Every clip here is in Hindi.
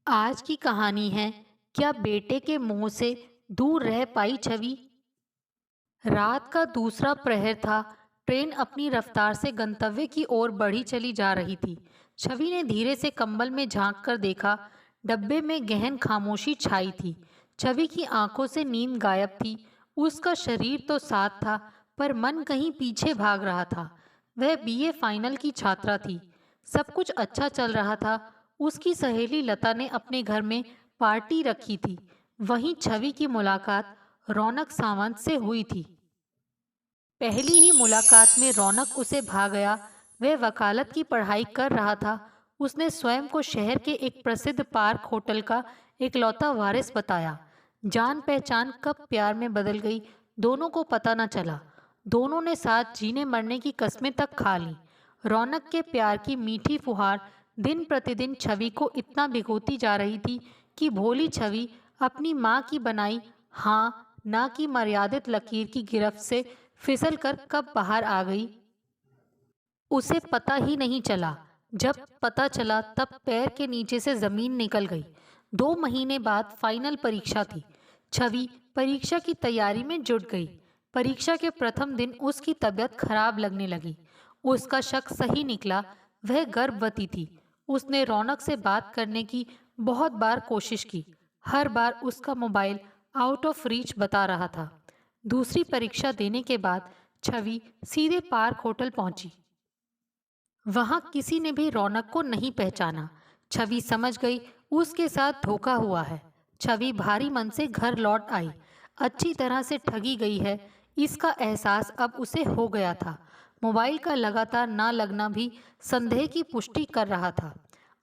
आज की कहानी है, क्या बेटे के मुंह से दूर रह पाई छवि। रात का दूसरा प्रहर था। ट्रेन अपनी रफ्तार से गंतव्य की ओर बढ़ी चली जा रही थी। छवि ने धीरे से कंबल में झांक कर देखा। डब्बे में गहन खामोशी छाई थी। छवि की आंखों से नींद गायब थी। उसका शरीर तो साथ था, पर मन कहीं पीछे भाग रहा था। वह बीए फाइनल की छात्रा थी। सब कुछ अच्छा चल रहा था। उसकी सहेली लता ने अपने घर में पार्टी रखी थी। वहीं छवि की मुलाकात रौनक सावंत से हुई थी। पहली ही मुलाकात में रौनक उसे भा गया। वह वकालत की पढ़ाई कर रहा था। उसने स्वयं को शहर के एक प्रसिद्ध पार्क होटल का इकलौता वारिस बताया। जान पहचान कब प्यार में बदल गई, दोनों को पता न चला। दोनों ने साथ जीने मरने की कस्में तक खा ली। रौनक के प्यार की मीठी फुहार दिन प्रतिदिन छवि को इतना भिगोती जा रही थी कि भोली छवि अपनी माँ की बनाई हाँ ना की मर्यादित लकीर की गिरफ्त से फिसल कर कब बाहर आ गई, उसे पता ही नहीं चला। जब पता चला तब पैर के नीचे से जमीन निकल गई। 2 महीने बाद फाइनल परीक्षा थी। छवि परीक्षा की तैयारी में जुट गई। परीक्षा के प्रथम दिन उसकी तबीयत खराब लगने लगी। उसका शक सही निकला। वह गर्भवती थी। उसने रौनक से बात करने की बहुत बार कोशिश की। हर बार उसका मोबाइल आउट ऑफ रीच बता रहा था। दूसरी परीक्षा देने के बाद छवि सीधे पार्क होटल पहुंची। वहां किसी ने भी रौनक को नहीं पहचाना। छवि समझ गई उसके साथ धोखा हुआ है। छवि भारी मन से घर लौट आई। अच्छी तरह से ठगी गई है, इसका एहसास अब उसे हो गया था। मोबाइल का लगातार ना लगना भी संदेह की पुष्टि कर रहा था।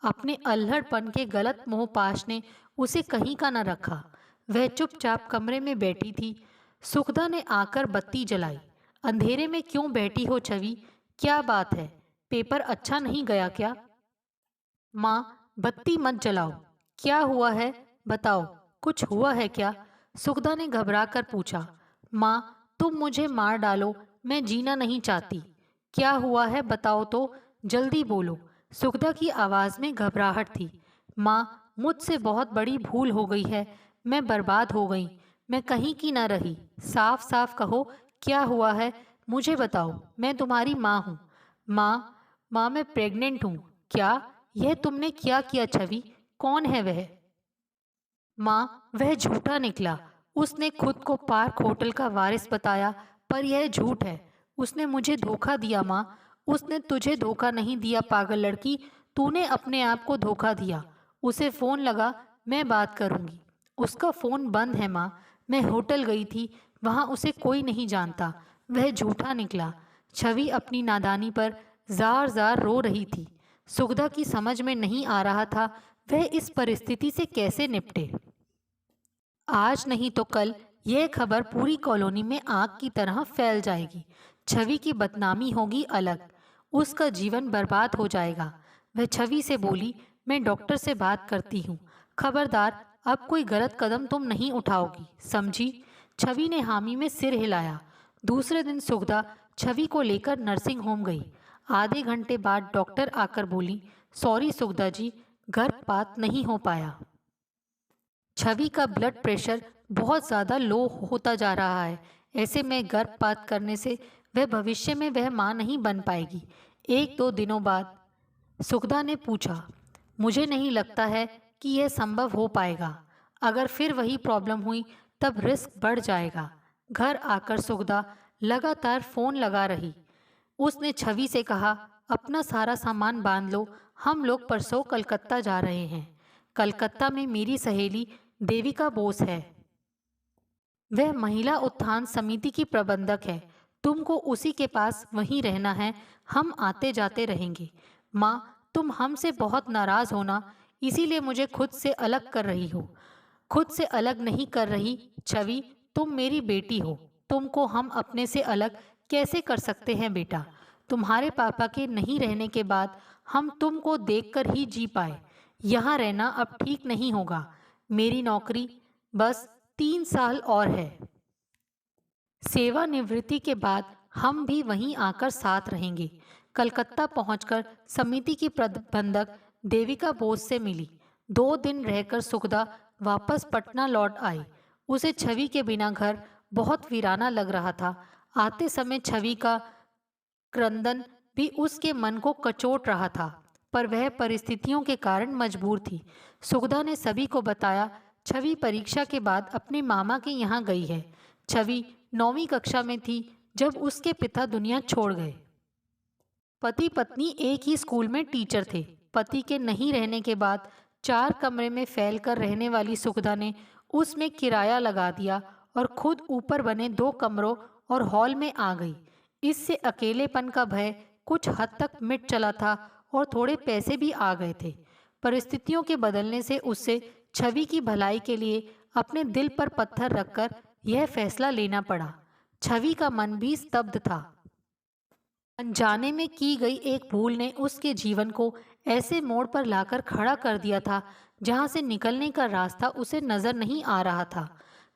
अपने अल्हड़पन के गलत मोहपाश ने उसे कहीं का न रखा। वह चुपचाप कमरे में बैठी थी। सुखदा ने आकर बत्ती जलाई। अंधेरे में क्यों बैठी हो छवि? क्या बात है? पेपर अच्छा नहीं गया क्या? माँ, बत्ती मत जलाओ। क्या हुआ है? बताओ, कुछ हुआ है क्या? सुखदा ने घबरा कर पूछा। माँ, तुम मुझे मार डालो, मैं जीना नहीं चाहती। क्या हुआ है बताओ तो, जल्दी बोलो। सुखदा की आवाज़ में घबराहट थी। माँ, मुझसे बहुत बड़ी भूल हो गई है। मैं बर्बाद हो गई। मैं कहीं की ना रही। साफ साफ कहो, क्या हुआ है? मुझे बताओ, मैं तुम्हारी माँ हूँ। माँ, माँ मैं प्रेग्नेंट हूँ। क्या? यह तुमने क्या किया छवि? कौन है वह? माँ, वह झूठा निकला। उसने खुद को पार्क होटल का वारिस बताया, पर यह झूठ है। उसने मुझे धोखा दिया माँ। उसने तुझे धोखा नहीं दिया पागल लड़की, तूने अपने आप को धोखा दिया। उसे फोन लगा, मैं बात करूंगी। उसका फोन बंद है माँ। मैं होटल गई थी, वहां उसे कोई नहीं जानता। वह झूठा निकला। छवि अपनी नादानी पर जार जार रो रही थी। सुगधा की समझ में नहीं आ रहा था वह इस परिस्थिति से कैसे निपटे। आज नहीं तो कल यह खबर पूरी कॉलोनी में आग की तरह फैल जाएगी। छवि की बदनामी होगी अलग। उसका जीवन बर्बाद हो जाएगा। वह छवि से बोली, मैं डॉक्टर से बात करती हूँ। खबरदार, अब कोई गलत कदम तुम नहीं उठाओगी, समझी? छवि ने हामी में सिर हिलाया। दूसरे दिन सुगधा छवि को लेकर नर्सिंग होम गई। आधे घंटे बाद डॉक्टर आकर बोली, सॉरी सुगधा जी, गर्भपात नहीं हो पाया। छवि का ब्लड प्रेशर बहुत ज़्यादा लो होता जा रहा है। ऐसे में गर्भपात करने से वह भविष्य में वह माँ नहीं बन पाएगी। 1-2 दिनों बाद सुखदा ने पूछा, मुझे नहीं लगता है कि यह संभव हो पाएगा। अगर फिर वही प्रॉब्लम हुई तब रिस्क बढ़ जाएगा। घर आकर सुखदा लगातार फ़ोन लगा रही। उसने छवि से कहा, अपना सारा सामान बांध लो, हम लोग परसों कलकत्ता जा रहे हैं। कलकत्ता में मेरी सहेली देविका बोस है। वह महिला उत्थान समिति की प्रबंधक है। तुमको उसी के पास वहीं रहना है। हम आते जाते रहेंगे। माँ, तुम हमसे बहुत नाराज होना, इसीलिए मुझे खुद से अलग कर रही हो। खुद से अलग नहीं कर रही छवि, तुम मेरी बेटी हो। तुमको हम अपने से अलग कैसे कर सकते हैं बेटा? तुम्हारे पापा के नहीं रहने के बाद हम तुमको देखकर ही जी पाए। यहाँ रहना अब ठीक नहीं होगा। मेरी नौकरी बस 3 साल और है। सेवानिवृत्ति के बाद हम भी वहीं आकर साथ रहेंगे। कलकत्ता पहुंचकर समिति की प्रबंधक देविका बोस से मिली। 2 दिन रहकर सुखदा वापस पटना लौट आई। उसे छवि के बिना घर बहुत वीराना लग रहा था। आते समय छवि का क्रंदन भी उसके मन को कचोट रहा था, पर वह परिस्थितियों के कारण मजबूर थी। सुगदा ने सभी को बताया, छवि परीक्षा के बाद अपने मामा के यहाँ गई है। छवि 9वीं कक्षा में थी जब उसके पिता दुनिया छोड़ गए। पति पत्नी एक ही स्कूल में टीचर थे। पति के नहीं रहने के बाद 4 कमरे में फैलकर रहने वाली सुगदा ने उसमें किराया लगा दिया और खुद ऊपर बने 2 कमरों और हॉल में आ गई। इससे अकेलेपन का भय कुछ हद तक मिट चला था और थोड़े पैसे भी आ गए थे। परिस्थितियों के बदलने से उससे छवि की भलाई के लिए अपने दिल पर पत्थर रखकर यह फैसला लेना पड़ा। छवि का मन भी स्तब्ध था। अनजाने में की गई एक भूल ने उसके जीवन को ऐसे मोड़ पर लाकर खड़ा कर दिया था जहां से निकलने का रास्ता उसे नजर नहीं आ रहा था।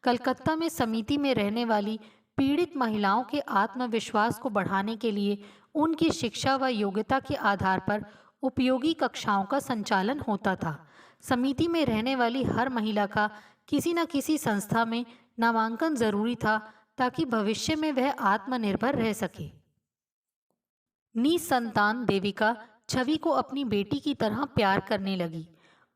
कलकत्ता में समिति में रहने वाली पीड़ित महिलाओं के आत्मविश्वास को बढ़ाने के लिए उनकी शिक्षा व योग्यता के आधार पर उपयोगी कक्षाओं का संचालन होता था। समिति में रहने वाली हर महिला का किसी न किसी संस्था में नामांकन जरूरी था ताकि भविष्य में वह आत्मनिर्भर रह सके। निसंतान देविका छवि को अपनी बेटी की तरह प्यार करने लगी।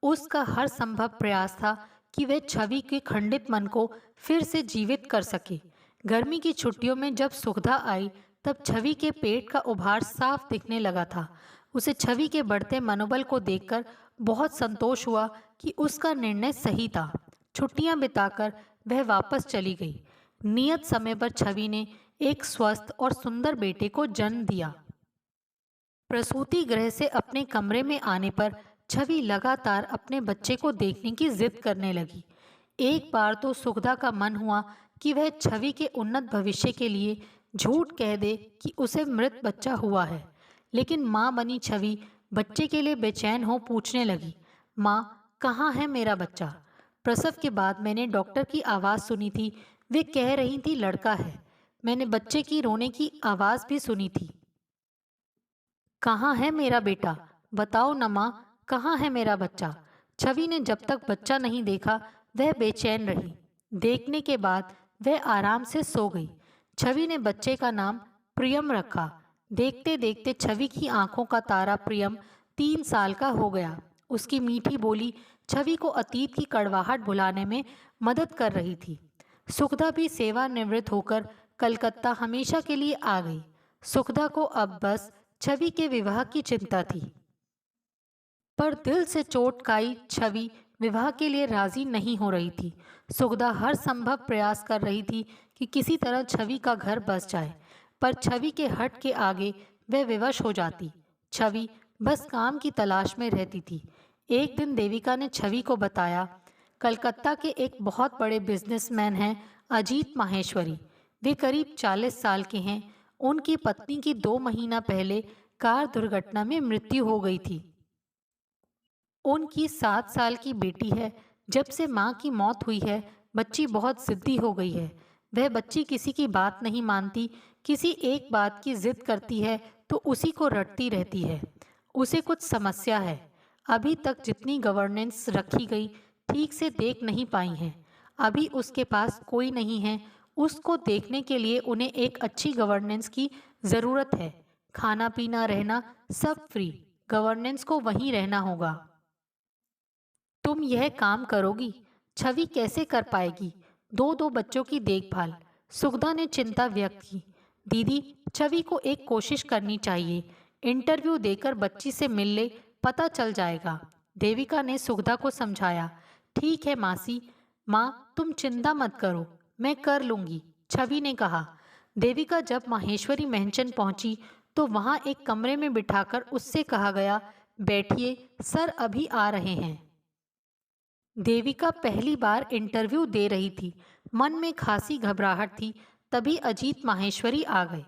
उसका हर संभव प्रयास था कि वह छवि के खंडित मन को फिर से जीवित कर सके। गर्मी की छुट्टियों में जब सुगधा आई तब छवि के पेट का उभार साफ दिखने लगा था। उसे छवि के बढ़ते मनोबल को देखकर बहुत संतोष हुआ कि उसका निर्णय सही था। छुट्टियां बिताकर वह वापस चली गई। नियत समय पर छवि ने एक स्वस्थ और सुंदर बेटे को जन्म दिया। प्रसूति गृह से अपने कमरे में आने पर छवि लगातार अपने बच्चे को देखने की जिद करने लगी। एक बार तो सुगधा का मन हुआ कि वह छवि के उन्नत भविष्य के लिए झूठ कह दे कि उसे मृत बच्चा हुआ है, लेकिन माँ बनी छवि बच्चे के लिए बेचैन हो पूछने लगी, माँ कहाँ है मेरा बच्चा? प्रसव के बाद मैंने डॉक्टर की आवाज़ सुनी थी, वे कह रही थी लड़का है। मैंने बच्चे की रोने की आवाज़ भी सुनी थी। कहाँ है मेरा बेटा? बताओ न माँ, कहाँ है मेरा बच्चा? छवि ने जब तक बच्चा नहीं देखा वह बेचैन रही। देखने के बाद वह आराम से सो गई। छवि ने बच्चे का नाम प्रियम रखा। देखते देखते छवि की आंखों का तारा प्रियम 3 साल का हो गया। उसकी मीठी बोली छवि को अतीत की कड़वाहट भुलाने में मदद कर रही थी। सुखदा भी सेवानिवृत्त होकर कलकत्ता हमेशा के लिए आ गई। सुखदा को अब बस छवि के विवाह की चिंता थी, पर दिल से चोट खाई छवि विवाह के लिए राजी नहीं हो रही थी। सुगदा हर संभव प्रयास कर रही थी कि किसी तरह छवि का घर बस जाए, पर छवि के हट के आगे वह विवश हो जाती। छवि बस काम की तलाश में रहती थी। एक दिन देविका ने छवि को बताया, कलकत्ता के एक बहुत बड़े बिजनेसमैन हैं अजीत माहेश्वरी। वे करीब 40 साल के हैं। उनकी पत्नी की 2 महीना पहले कार दुर्घटना में मृत्यु हो गई थी। उनकी 7 साल की बेटी है। जब से माँ की मौत हुई है बच्ची बहुत जिद्दी हो गई है। वह बच्ची किसी की बात नहीं मानती, किसी एक बात की जिद करती है तो उसी को रटती रहती है। उसे कुछ समस्या है। अभी तक जितनी गवर्नेंस रखी गई ठीक से देख नहीं पाई हैं। अभी उसके पास कोई नहीं है। उसको देखने के लिए उन्हें एक अच्छी गवर्नेंस की ज़रूरत है। खाना पीना रहना सब फ्री। गवर्नेंस को वहीं रहना होगा। तुम यह काम करोगी? छवि कैसे कर पाएगी 2-2 बच्चों की देखभाल? सुगदा ने चिंता व्यक्त की। दीदी, छवि को एक कोशिश करनी चाहिए। इंटरव्यू देकर बच्ची से मिल ले, पता चल जाएगा। देविका ने सुगदा को समझाया। ठीक है मासी। माँ तुम चिंता मत करो, मैं कर लूँगी, छवि ने कहा। देविका जब माहेश्वरी मैंशन पहुंची तो वहां एक कमरे में बिठाकर उससे कहा गया, बैठिए, सर अभी आ रहे हैं। देविका पहली बार इंटरव्यू दे रही थी। मन में खासी घबराहट थी। तभी अजीत माहेश्वरी आ गए।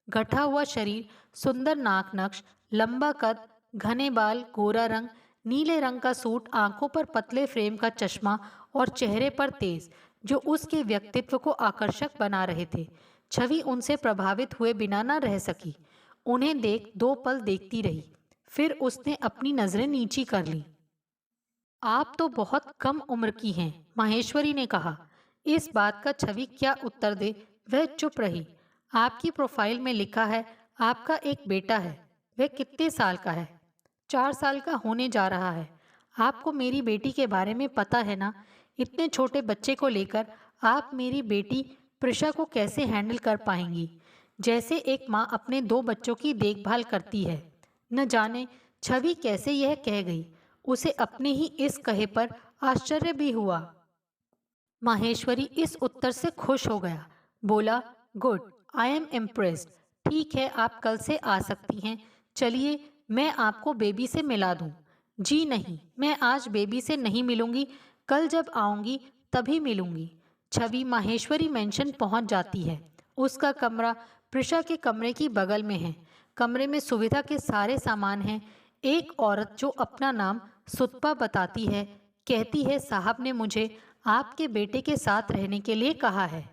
गठा हुआ शरीर, सुंदर नाक नक्श, लंबा कद, घने बाल, गोरा रंग, नीले रंग का सूट, आंखों पर पतले फ्रेम का चश्मा और चेहरे पर तेज, जो उसके व्यक्तित्व को आकर्षक बना रहे थे। छवि उनसे प्रभावित हुए बिना न रह सकी। उन्हें देख 2 पल देखती रही, फिर उसने अपनी नजरें नीची कर ली। आप तो बहुत कम उम्र की हैं, माहेश्वरी ने कहा। इस बात का छवि क्या उत्तर दे, वह चुप रही। आपकी प्रोफाइल में लिखा है आपका एक बेटा है। वह कितने साल का है? 4 साल का होने जा रहा है। आपको मेरी बेटी के बारे में पता है ना? इतने छोटे बच्चे को लेकर आप मेरी बेटी प्रिशा को कैसे हैंडल कर पाएंगी? जैसे एक माँ अपने 2 बच्चों की देखभाल करती है। न जाने छवि कैसे यह कह गई। उसे अपने ही इस कहे पर आश्चर्य भी हुआ। माहेश्वरी इस उत्तर से खुश हो गया। बोला, गुड, आई एम इम्प्रेस्ड। ठीक है, आप कल से आ सकती हैं। चलिए, मैं आपको बेबी से मिला दूं। जी नहीं, मैं आज बेबी से नहीं मिलूंगी। कल जब आऊंगी तभी मिलूंगी। छवि माहेश्वरी मेंशन पहुंच जाती है। उसका कमरा प्रिशा के कमरे की बगल में है। कमरे में सुविधा के सारे सामान हैं। एक औरत जो अपना नाम सुतपा बताती है, कहती है साहब ने मुझे आपके बेटे के साथ रहने के लिए कहा है।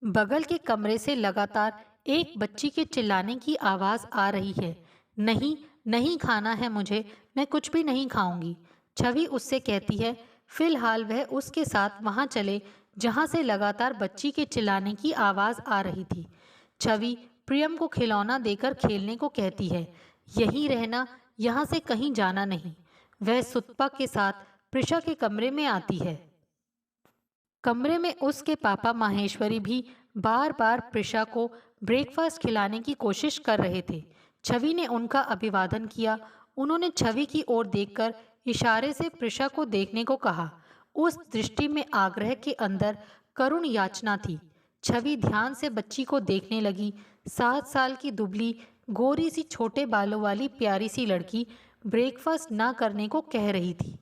बगल के कमरे से लगातार एक बच्ची के चिल्लाने की आवाज आ रही है। नहीं, नहीं खाना है मुझे, मैं कुछ भी नहीं खाऊंगी। छवि उससे कहती है। फिलहाल वह उसके साथ वहां चले जहां से लगातार बच्ची के चिल्लाने की आवाज आ रही थी। छवि प्रियम को खिलौना देकर खेलने को कहती है। यहीं रहना, यहाँ से कहीं जाना नहीं। वह सुतपा के साथ प्रिशा के कमरे में आती है। कमरे में उसके पापा माहेश्वरी भी बार बार प्रिशा को ब्रेकफास्ट खिलाने की कोशिश कर रहे थे। छवि ने उनका अभिवादन किया। उन्होंने छवि की ओर देखकर इशारे से प्रिशा को देखने को कहा। उस दृष्टि में आग्रह के अंदर करुण याचना थी। छवि ध्यान से बच्ची को देखने लगी। 7 साल की दुबली गोरी सी छोटे बालों वाली प्यारी सी लड़की ब्रेकफास्ट ना करने को कह रही थी।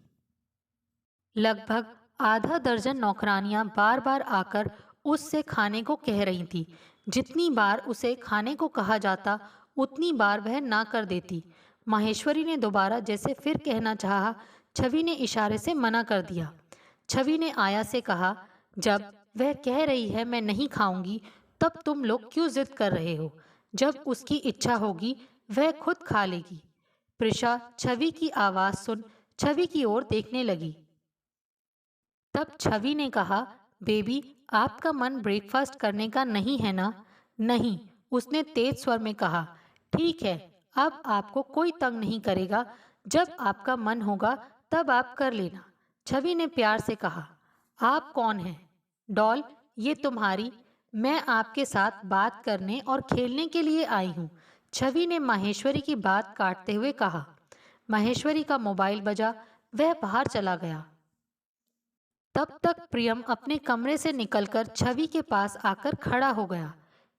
लगभग आधा दर्जन नौकरानियां बार बार आकर उससे खाने को कह रही थी। जितनी बार उसे खाने को कहा जाता उतनी बार वह ना कर देती। माहेश्वरी ने दोबारा जैसे फिर कहना चाहा, छवि ने इशारे से मना कर दिया। छवि ने आया से कहा, जब वह कह रही है मैं नहीं खाऊंगी, तब तुम लोग क्यों जिद कर रहे हो? जब उसकी इच्छा होगी वह खुद खा लेगी। प्रिशा छवि की आवाज़ सुन छवि की ओर देखने लगी। तब छवि ने कहा, बेबी, आपका मन ब्रेकफास्ट करने का नहीं है ना? नहीं, उसने तेज स्वर में कहा। ठीक है, अब आपको कोई तंग नहीं करेगा। जब आपका मन होगा तब आप कर लेना। छवि ने प्यार से कहा। आप कौन हैं? डॉल, ये तुम्हारी। मैं आपके साथ बात करने और खेलने के लिए आई हूँ। छवि ने माहेश्वरी की बात काटते हुए कहा। माहेश्वरी का मोबाइल बजा। वह बाहर चला गया। तब तक प्रियम अपने कमरे से निकलकर छवि के पास आकर खड़ा हो गया।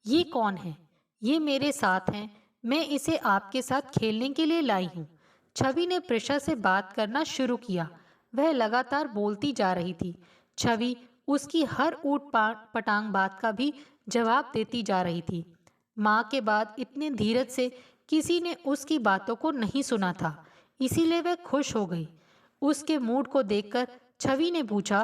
ये कौन है? ये मेरे साथ हैं। मैं इसे आपके साथ खेलने के लिए लाई हूँ। छवि ने प्रिशा से बात करना शुरू किया। वह लगातार बोलती जा रही थी। छवि उसकी हर ऊट पटांग बात का भी जवाब देती जा रही थी। माँ के बाद इतने धीरज से किसी ने उसकी बातों को नहीं सुना था, इसीलिए वह खुश हो गई। उसके मूड को देखकर छवि ने पूछा,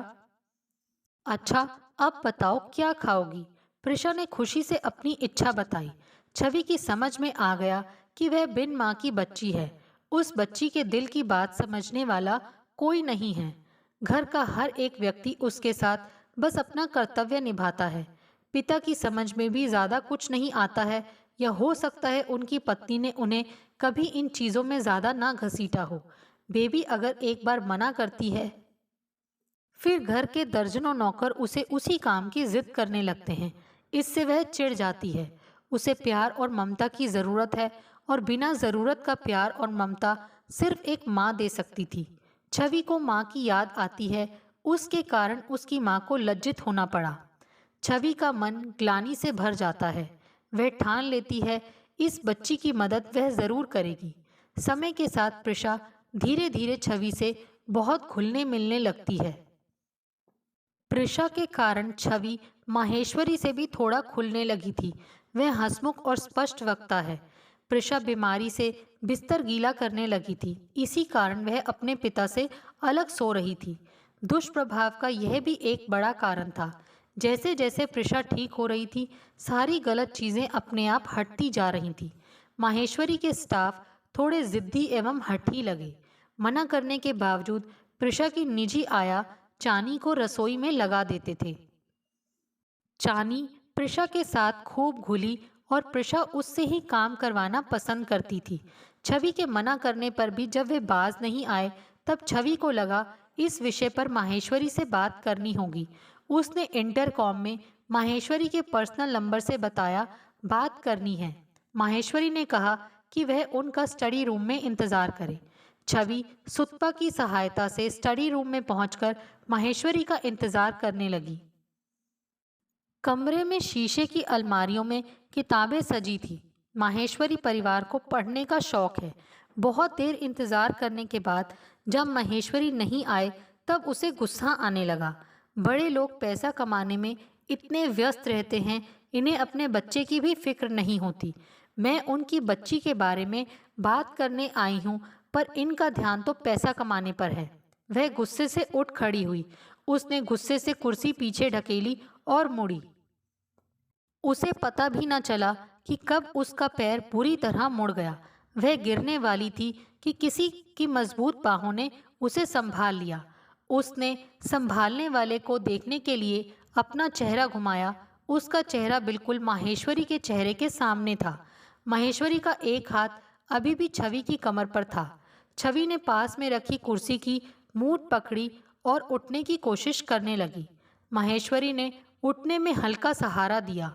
अच्छा, अब बताओ क्या खाओगी? प्रिशा ने खुशी से अपनी इच्छा बताई। छवि की समझ में आ गया कि वह बिन माँ की बच्ची है। उस बच्ची के दिल की बात समझने वाला कोई नहीं है। घर का हर एक व्यक्ति उसके साथ बस अपना कर्तव्य निभाता है। पिता की समझ में भी ज़्यादा कुछ नहीं आता है, या हो सकता है उनकी पत्नी ने उन्हें कभी इन चीज़ों में ज़्यादा ना घसीटा हो। बेबी अगर एक बार मना करती है, फिर घर के दर्जनों नौकर उसे उसी काम की जिद करने लगते हैं। इससे वह चिढ़ जाती है। उसे प्यार और ममता की ज़रूरत है, और बिना ज़रूरत का प्यार और ममता सिर्फ एक माँ दे सकती थी। छवि को माँ की याद आती है। उसके कारण उसकी माँ को लज्जित होना पड़ा। छवि का मन ग्लानि से भर जाता है। वह ठान लेती है इस बच्ची की मदद वह ज़रूर करेगी। समय के साथ प्रिशा धीरे धीरे छवि से बहुत घुलने मिलने लगती है। प्रिशा के कारण छवि माहेश्वरी से भी थोड़ा खुलने लगी थी। वह हंसमुख और स्पष्ट वक्ता है। प्रिशा बीमारी से बिस्तर गीला करने लगी थी, इसी कारण वह अपने पिता से अलग सो रही थी। दुष्प्रभाव का यह भी एक बड़ा कारण था। जैसे जैसे प्रिशा ठीक हो रही थी, सारी गलत चीज़ें अपने आप हटती जा रही थी। माहेश्वरी के स्टाफ थोड़े जिद्दी एवं हठी लगे। मना करने के बावजूद प्रिशा की निजी आया चानी को रसोई में लगा देते थे। चानी प्रिशा के साथ खूब घुली और प्रिशा उससे ही काम करवाना पसंद करती थी। छवि के मना करने पर भी जब वे बाज नहीं आए तब छवि को लगा इस विषय पर माहेश्वरी से बात करनी होगी। उसने इंटरकॉम में माहेश्वरी के पर्सनल नंबर से बताया बात करनी है। माहेश्वरी ने कहा कि वह उनका स्टडी रूम में इंतजार करे। छवि सुतपा की सहायता से स्टडी रूम में पहुंचकर माहेश्वरी का इंतजार करने लगी। कमरे में शीशे की अलमारियों में किताबें सजी थी। माहेश्वरी परिवार को पढ़ने का शौक है। बहुत देर इंतजार करने के बाद जब माहेश्वरी नहीं आए तब उसे गुस्सा आने लगा। बड़े लोग पैसा कमाने में इतने व्यस्त रहते हैं, इन्हें अपने बच्चे की भी फिक्र नहीं होती। मैं उनकी बच्ची के बारे में बात करने आई हूँ, पर इनका ध्यान तो पैसा कमाने पर है। वह गुस्से से उठ खड़ी हुई। उसने गुस्से से कुर्सी पीछे ढकेली और मुड़ी। उसे पता भी न चला कि कब उसका पैर बुरी तरह मुड़ गया। वह गिरने वाली थी कि किसी की मजबूत बाहों ने उसे संभाल लिया। उसने संभालने वाले को देखने के लिए अपना चेहरा घुमाया। उसका चेहरा बिल्कुल माहेश्वरी के चेहरे के सामने था। माहेश्वरी का एक हाथ अभी भी छवि की कमर पर था। छवि ने पास में रखी कुर्सी की मूठ पकड़ी और उठने की कोशिश करने लगी। माहेश्वरी ने उठने में हल्का सहारा दिया।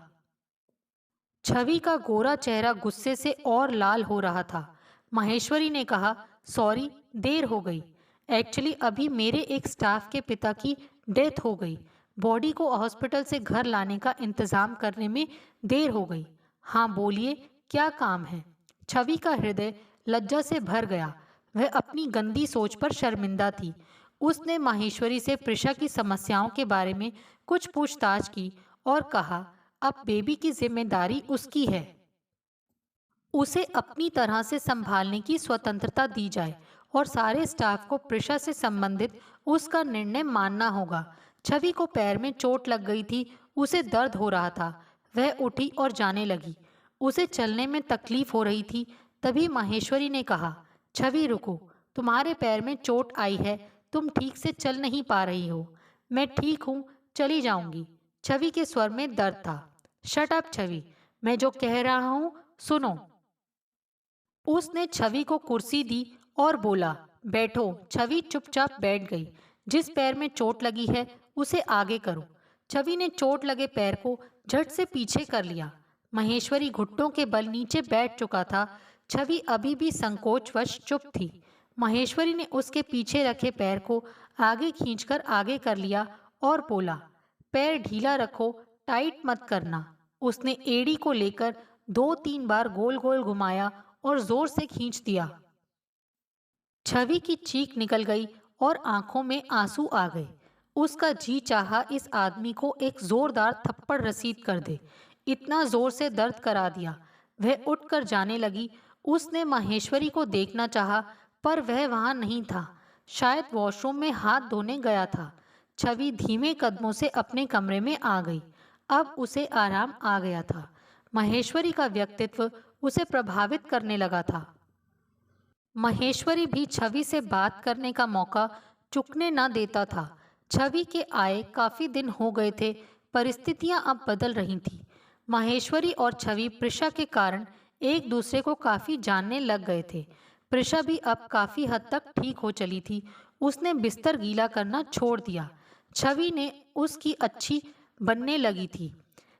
छवि का गोरा चेहरा गुस्से से और लाल हो रहा था। माहेश्वरी ने कहा, सॉरी, देर हो गई। एक्चुअली अभी मेरे एक स्टाफ के पिता की डेथ हो गई। बॉडी को हॉस्पिटल से घर लाने का इंतजाम करने में देर हो गई। हाँ बोलिए, क्या काम है? छवि का हृदय लज्जा से भर गया। वह अपनी गंदी सोच पर शर्मिंदा थी। उसने माहेश्वरी से प्रिशा की समस्याओं के बारे में कुछ पूछताछ की और कहा, अब बेबी की जिम्मेदारी उसकी है। उसे अपनी तरह से संभालने की स्वतंत्रता दी जाए और सारे स्टाफ को प्रिशा से संबंधित उसका निर्णय मानना होगा। छवि को पैर में चोट लग गई थी। उसे दर्द हो रहा था। वह उठी और जाने लगी। उसे चलने में तकलीफ हो रही थी। तभी माहेश्वरी ने कहा, छवि रुको, तुम्हारे पैर में चोट आई है, तुम ठीक से चल नहीं पा रही हो। मैं ठीक हूँ, चली जाऊंगी। छवि के स्वर में दर्द था। शट अप छवि, मैं जो कह रहा हूँ सुनो। उसने छवि को कुर्सी दी और बोला, बैठो। छवि चुपचाप बैठ गई। जिस पैर में चोट लगी है उसे आगे करो। छवि ने चोट लगे पैर को झट से पीछे कर लिया। महेश्वरी घुटनों के बल नीचे बैठ चुका था। छवि अभी भी संकोचवश चुप थी। महेश्वरी ने उसके पीछे रखे पैर को आगे खींचकर आगे कर लिया और बोला, पैर ढीला रखो, टाइट मत करना। उसने एड़ी को लेकर 2-3 बार गोल गोल घुमाया और जोर से खींच दिया। छवि की चीख निकल गई और आंखों में आंसू आ गए। उसका जी चाहा इस आदमी को एक जोरदार थप्पड़ रसीद कर दे। इतना जोर से दर्द करा दिया। वह उठकर जाने लगी। उसने माहेश्वरी को देखना चाहा, पर वह वहां नहीं था। शायद वॉशरूम में हाथ धोने गया था। छवि धीमे कदमों से अपने कमरे में आ गई। अब उसे आराम आ गया था। महेश्वरी का व्यक्तित्व उसे प्रभावित करने लगा था। महेश्वरी भी छवि से बात करने का मौका चुकने न देता था। छवि के आए काफी दिन हो गए थे। परिस्थितियां अब बदल रही थीं। महेश्वरी और छवि प्रिशा के कारण एक दूसरे को काफी जानने लग गए थे। प्रिशा भी अब काफी हद तक ठीक हो चली थी। उसने बिस्तर गीला करना छोड़ दिया। छवि ने उसकी अच्छी बनने लगी थी।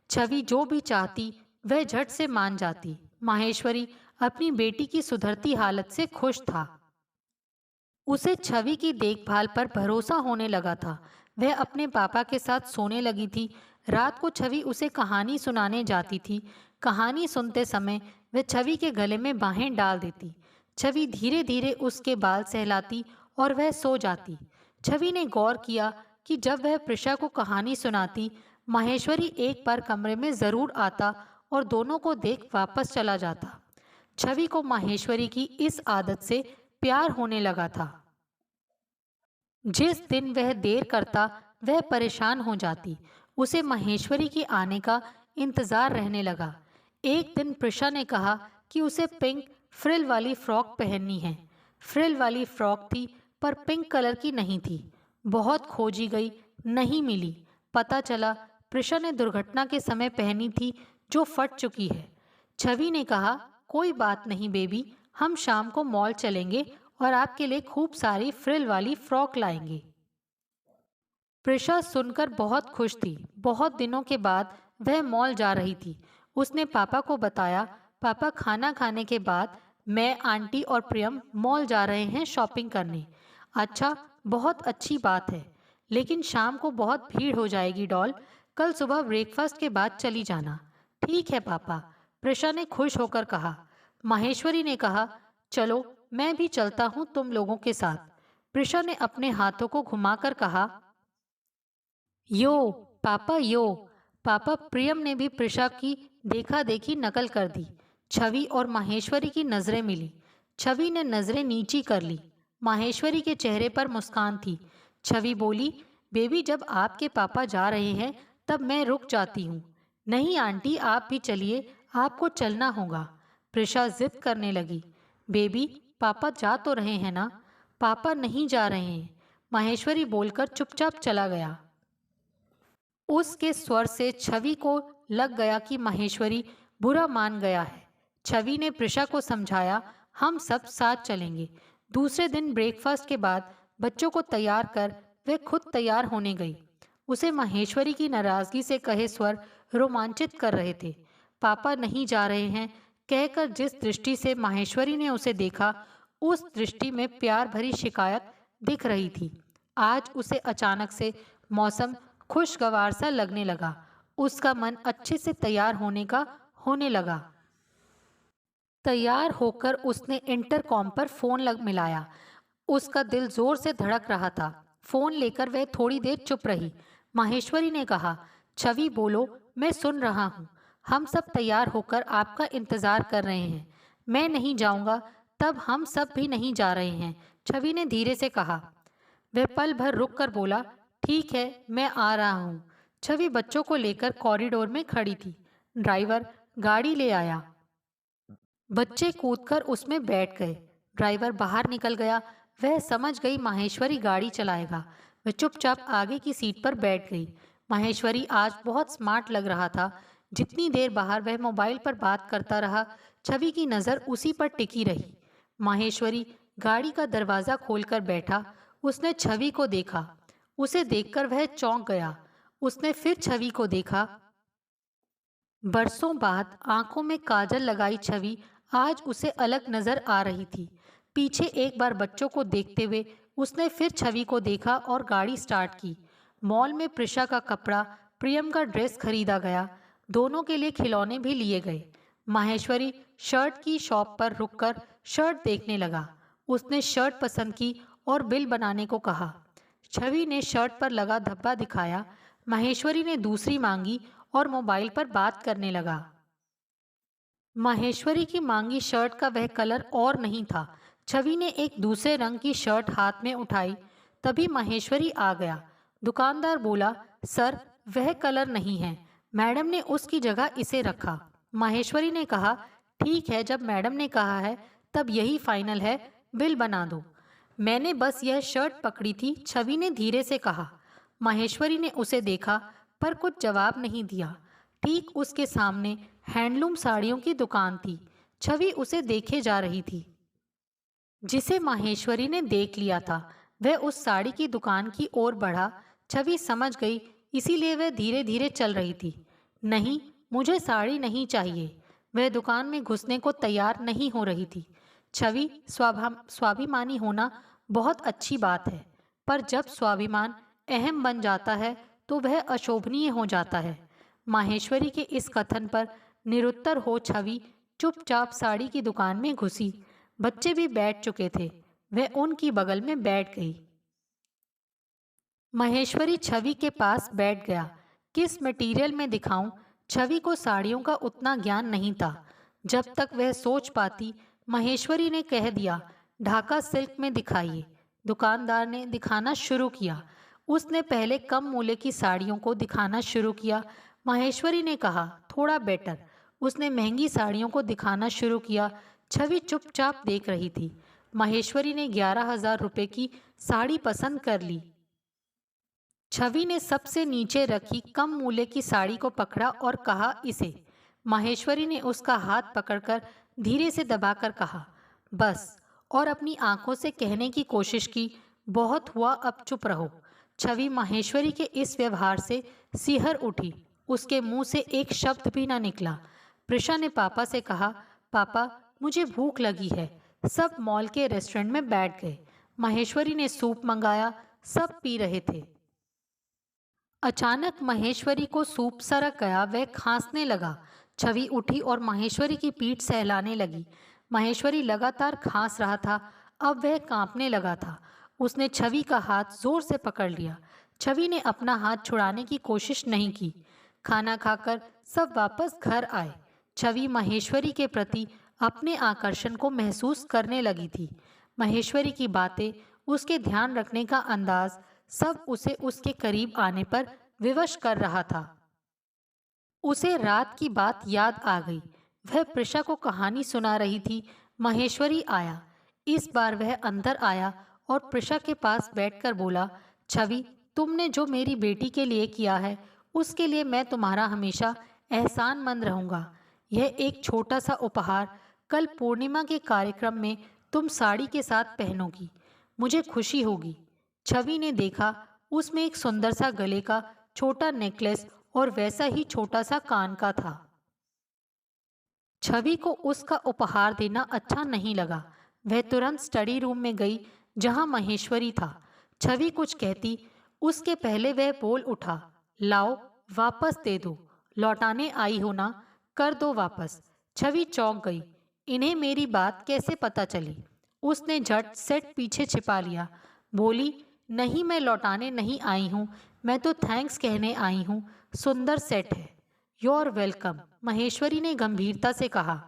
छवि जो भी चाहती वह झट से मान जाती। माहेश्वरी अपनी बेटी की सुधरती हालत से खुश था। उसे छवि की देखभाल पर भरोसा होने लगा था। वह अपने पापा के साथ सोने लगी थी। रात को छवि उसे कहानी सुनाने जाती थी। कहानी सुनते समय वह छवि के गले में बाहें डाल देती। छवि धीरे धीरे उसके बाल सहलाती और वह सो जाती। छवि ने गौर किया कि जब वह प्रिशा को कहानी सुनाती, माहेश्वरी एक बार कमरे में जरूर आता और दोनों को देख वापस चला जाता। छवि को माहेश्वरी की इस आदत से प्यार होने लगा था। जिस दिन वह देर करता वह परेशान हो जाती। उसे माहेश्वरी के आने का इंतजार रहने लगा। एक दिन प्रिशा ने कहा कि उसे पिंक फ्रिल वाली फ्रॉक पहननी है। फ्रिल वाली फ्रॉक थी पर पिंक कलर की नहीं थी। बहुत खोजी गई, नहीं मिली। पता चला प्रिशा ने दुर्घटना के समय पहनी थी, जो फट चुकी है। छवि ने कहा, कोई बात नहीं बेबी, हम शाम को मॉल चलेंगे और आपके लिए खूब सारी फ्रिल वाली फ्रॉक लाएंगे। प्रिशा सुनकर बहुत खुश थी। बहुत दिनों के बाद वह मॉल जा रही थी। उसने पापा को बताया, पापा खाना खाने के बाद मैं, आंटी और प्रियम मॉल जा रहे हैं शॉपिंग करने। अच्छा, बहुत अच्छी बात है, लेकिन शाम को बहुत भीड़ हो जाएगी डॉल। कल सुबह ब्रेकफास्ट के बाद चली जाना। ठीक है पापा, प्रिशा ने खुश होकर कहा। माहेश्वरी ने कहा, चलो मैं भी चलता हूँ तुम लोगों के साथ। प्रिशा ने अपने हाथों को घुमाकर कहा, यो पापा यो। पापा प्रियम ने भी प्रिशा की देखा देखी नकल कर दी। छवि और माहेश्वरी की नजरें मिली। छवि ने नजरें नीची कर ली। माहेश्वरी के चेहरे पर मुस्कान थी। छवि बोली, बेबी जब आपके पापा जा रहे हैं तब मैं रुक जाती हूँ। नहीं आंटी, आप भी चलिए, आपको चलना होगा। प्रिशा जिद करने लगी। बेबी पापा जा तो रहे हैं ना। पापा नहीं जा रहे हैं, माहेश्वरी बोलकर चुपचाप चला गया। उसके स्वर से छवि को लग गया कि माहेश्वरी बुरा मान गया है। छवि ने प्रिशा को समझाया, हम सब साथ चलेंगे। दूसरे दिन ब्रेकफास्ट के बाद बच्चों को तैयार कर वह खुद तैयार होने गई। उसे माहेश्वरी की नाराजगी से कहे स्वर रोमांचित कर रहे थे। पापा नहीं जा रहे हैं कहकर जिस दृष्टि से माहेश्वरी ने उसे देखा, उस दृष्टि में प्यार भरी शिकायत दिख रही थी। आज उसे अचानक से मौसम खुशगवार सा लगने लगा। उसका मन अच्छे से तैयार होने लगा। तैयार होकर उसने इंटरकॉम पर फोन मिलाया। उसका दिल जोर से धड़क रहा था। फोन लेकर वह थोड़ी देर चुप रही। माहेश्वरी ने कहा, छवि बोलो, मैं सुन रहा हूँ। हम सब तैयार होकर आपका इंतजार कर रहे हैं। मैं नहीं जाऊंगा तब हम सब भी नहीं जा रहे हैं, छवि ने धीरे से कहा। वह पल भर रुक कर बोला, ठीक है मैं आ रहा हूँ। छवि बच्चों को लेकर कॉरिडोर में खड़ी थी। ड्राइवर गाड़ी ले आया। बच्चे कूदकर उसमें बैठ गए। ड्राइवर बाहर निकल गया। वह समझ गई माहेश्वरी गाड़ी चलाएगा। वह चुपचाप आगे की सीट पर बैठ गई। माहेश्वरी आज बहुत स्मार्ट लग रहा था। जितनी देर बाहर वह मोबाइल पर बात करता रहा, छवि की नज़र उसी पर टिकी रही। माहेश्वरी गाड़ी का दरवाज़ा खोलकर बैठा। उसने छवि को देखा। उसे देखकर वह चौंक गया। उसने फिर छवि को देखा। बरसों बाद आंखों में काजल लगाई छवि आज उसे अलग नजर आ रही थी। पीछे एक बार बच्चों को देखते हुए उसने फिर छवि को देखा और गाड़ी स्टार्ट की। मॉल में प्रिशा का कपड़ा, प्रियम का ड्रेस खरीदा गया। दोनों के लिए खिलौने भी लिए गए। माहेश्वरी शर्ट की शॉप पर रुककर शर्ट देखने लगा। उसने शर्ट पसंद की और बिल बनाने को कहा। छवि ने शर्ट पर लगा धब्बा दिखाया। माहेश्वरी ने दूसरी मांगी और मोबाइल पर बात करने लगा। माहेश्वरी की मांगी शर्ट का वह कलर और नहीं था। छवि ने एक दूसरे रंग की शर्ट हाथ में उठाई। तभी माहेश्वरी आ गया। दुकानदार बोला, सर वह कलर नहीं है, मैडम ने उसकी जगह इसे रखा। माहेश्वरी ने कहा, ठीक है, जब मैडम ने कहा है तब यही फाइनल है, बिल बना दो। मैंने बस यह शर्ट पकड़ी थी, छवि ने धीरे से कहा। माहेश्वरी ने उसे देखा पर कुछ जवाब नहीं दिया। ठीक उसके सामने हैंडलूम साड़ियों की दुकान थी। छवि उसे देखे जा रही थी। जिसे माहेश्वरी ने देख लिया था वह उस साड़ी की दुकान की ओर बढ़ा। छवि समझ गई, इसीलिए वह धीरे धीरे चल रही थी। नहीं, मुझे साड़ी नहीं चाहिए। वह दुकान में घुसने को तैयार नहीं हो रही थी। छवि, स्वाभिमानी होना बहुत अच्छी बात है, पर जब स्वाभिमान अहम बन जाता है तो वह अशोभनीय हो जाता है। माहेश्वरी के इस कथन पर निरुत्तर हो छवि चुपचाप साड़ी की दुकान में घुसी। बच्चे भी बैठ चुके थे। वह उनकी बगल में बैठ गई। महेश्वरी छवि के पास बैठ गया। किस मटेरियल में दिखाऊं? छवि को साड़ियों का उतना ज्ञान नहीं था। जब तक वह सोच पाती, महेश्वरी ने कह दिया, ढाका सिल्क में दिखाइए। दुकानदार ने दिखाना शुरू किया। उसने पहले कम मूल्य की साड़ियों को दिखाना शुरू किया। महेश्वरी ने कहा, थोड़ा बेटर। उसने महंगी साड़ियों को दिखाना शुरू किया। छवि चुपचाप देख रही थी। महेश्वरी ने 11,000 रुपए की साड़ी पसंद कर ली। छवि ने सबसे नीचे रखी कम मूल्य की साड़ी को पकड़ा और कहा, इसे। महेश्वरी ने उसका हाथ पकड़कर धीरे से दबाकर कहा, बस, और अपनी आंखों से कहने की कोशिश की, बहुत हुआ, अब चुप रहो। छवि महेश्वरी के इस व्यवहार से सिहर उठी। उसके मुंह से एक शब्द भी ना निकला। प्रिशा ने पापा से कहा, पापा, मुझे भूख लगी है। सब मॉल के रेस्टोरेंट में बैठ गए। महेश्वरी ने सूप मंगाया। सब पी रहे थे। अचानक महेश्वरी को सूप सरक गया। वह खांसने लगा। छवि उठी और महेश्वरी की पीठ सहलाने लगी। महेश्वरी लगातार खांस रहा था। अब वह कांपने लगा था। उसने छवि का हाथ जोर से पकड़ लिया। छवि ने अपना हाथ छुड़ाने की कोशिश नहीं की। खाना खाकर सब वापस घर आए। छवि महेश्वरी के प्रति अपने आकर्षण को महसूस करने लगी थी। महेश्वरी की बातें, उसके ध्यान रखने का अंदाज, सब उसे उसके करीब आने पर विवश कर रहा था। उसे रात की बात याद आ गई। वह प्रिशा को कहानी सुना रही थी। महेश्वरी आया। इस बार वह अंदर आया और प्रिशा के पास बैठकर बोला, छवि, तुमने जो मेरी बेटी के लिए किया है, उसके लिए मैं तुम्हारा हमेशा एहसानमंद रहूंगा। यह एक छोटा सा उपहार कल पूर्णिमा के कार्यक्रम में तुम साड़ी के साथ पहनोगी। मुझे खुशी होगी। छवि ने देखा, उसमें एक सुंदर सा गले का छोटा नेकलेस और वैसा ही छोटा सा कान का था। छवि को उसका उपहार देना अच्छा नहीं लगा। वह तुरंत स्टडी रूम में गई जहां महेश्वरी था। छवि कुछ कहती, उसके पहले वह बोल उठा, लाओ, वापस दे दो। लौटाने आई हो ना, कर दो वापस। छवि चौंक गई। इन्हें मेरी बात कैसे पता चली? उसने झट सेट पीछे छिपा लिया। बोली, नहीं, मैं लौटाने नहीं आई हूँ, मैं तो थैंक्स कहने आई हूँ। सुंदर सेट है। योर वेलकम, महेश्वरी ने गंभीरता से कहा।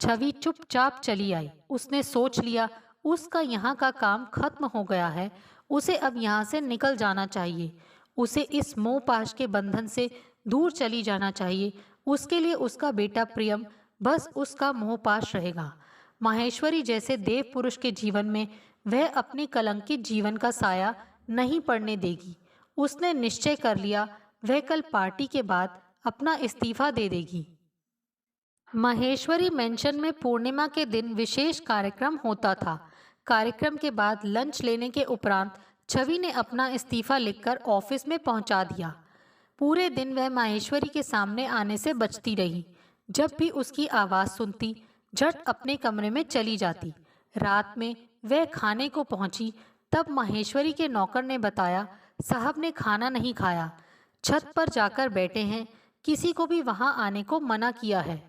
छवि चुपचाप चली आई। उसने सोच लिया, उसका यहाँ का काम खत्म हो गया है। उसे अब यहाँ से निकल जाना चाहिए। उसे इस मोहपाश के बंधन से दूर चली जाना चाहिए। उसके लिए उसका बेटा प्रियम बस उसका मोहपाश रहेगा। माहेश्वरी जैसे देव पुरुष के जीवन में वह अपने कलंकित जीवन का साया नहीं पड़ने देगी। उसने निश्चय कर लिया, वह कल पार्टी के बाद अपना इस्तीफा दे देगी। महेश्वरी मेंशन में पूर्णिमा के दिन विशेष कार्यक्रम होता था। कार्यक्रम के बाद लंच लेने के उपरांत छवि ने अपना इस्तीफा लिखकर ऑफिस में पहुंचा दिया। पूरे दिन वह महेश्वरी के सामने आने से बचती रही। जब भी उसकी आवाज़ सुनती, झट अपने कमरे में चली जाती। रात में वह खाने को पहुंची, तब महेश्वरी के नौकर ने बताया, साहब ने खाना नहीं खाया, छत पर जाकर बैठे हैं, किसी को भी वहां आने को मना किया है।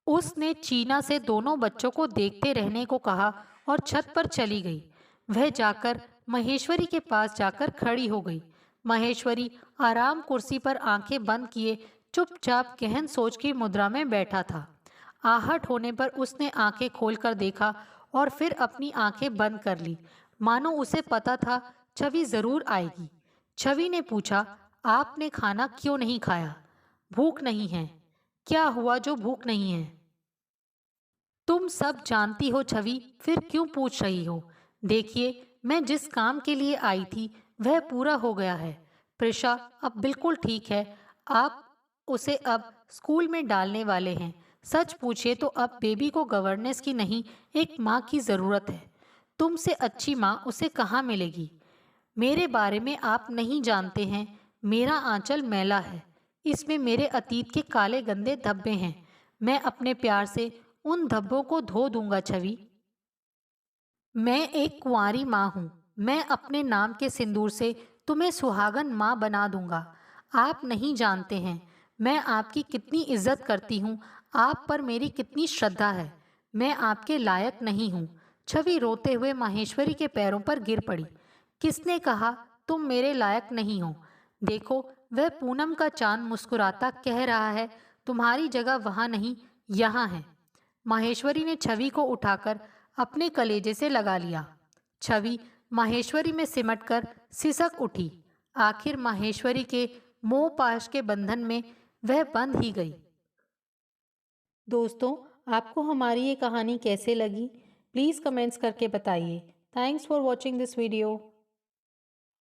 उसने चीना से दोनों बच्चों को देखते रहने को कहा और छत पर चली गई। वह जाकर महेश्वरी के पास जाकर खड़ी हो गई। महेश्वरी आराम कुर्सी पर आंखें बंद किए चुपचाप गहन सोच की मुद्रा में बैठा था। आहट होने पर उसने आंखें खोलकर देखा और फिर अपनी आंखें बंद कर ली, मानो उसे पता था छवि जरूर आएगी। छवि ने पूछा, आपने खाना क्यों नहीं खाया? भूख नहीं है। क्या हुआ जो भूख नहीं है? तुम सब जानती हो छवि, फिर क्यों पूछ रही हो? देखिए, मैं जिस काम के लिए आई थी वह पूरा हो गया है। प्रिशा अब बिल्कुल ठीक है। आप उसे अब स्कूल में डालने वाले हैं। सच पूछिए तो अब बेबी को गवर्नेंस की नहीं, एक माँ की ज़रूरत है। तुमसे अच्छी माँ उसे कहाँ मिलेगी? मेरे बारे में आप नहीं जानते हैं। मेरा आंचल मैला है। इसमें मेरे अतीत के काले गंदे धब्बे हैं। मैं अपने प्यार से उन धब्बों को धो दूंगा छवि। मैं एक कुंवारी माँ हूँ। मैं अपने नाम के सिंदूर से तुम्हें सुहागन माँ बना दूंगा। आप नहीं जानते हैं मैं आपकी कितनी इज्जत करती हूँ, आप पर मेरी कितनी श्रद्धा है। मैं आपके लायक नहीं हूँ। छवि रोते हुए माहेश्वरी के पैरों पर गिर पड़ी। किसने कहा तुम मेरे लायक नहीं हो? देखो, वह पूनम का चांद मुस्कुराता कह रहा है, तुम्हारी जगह वहाँ नहीं, यहाँ है। माहेश्वरी ने छवि को उठाकर अपने कलेजे से लगा लिया। छवि माहेश्वरी में सिमटकर सिसक उठी। आखिर माहेश्वरी के मोह पाश के बंधन में वह बंध ही गई। दोस्तों, आपको हमारी ये कहानी कैसे लगी? प्लीज़ कमेंट्स करके बताइए। Thanks for watching this video.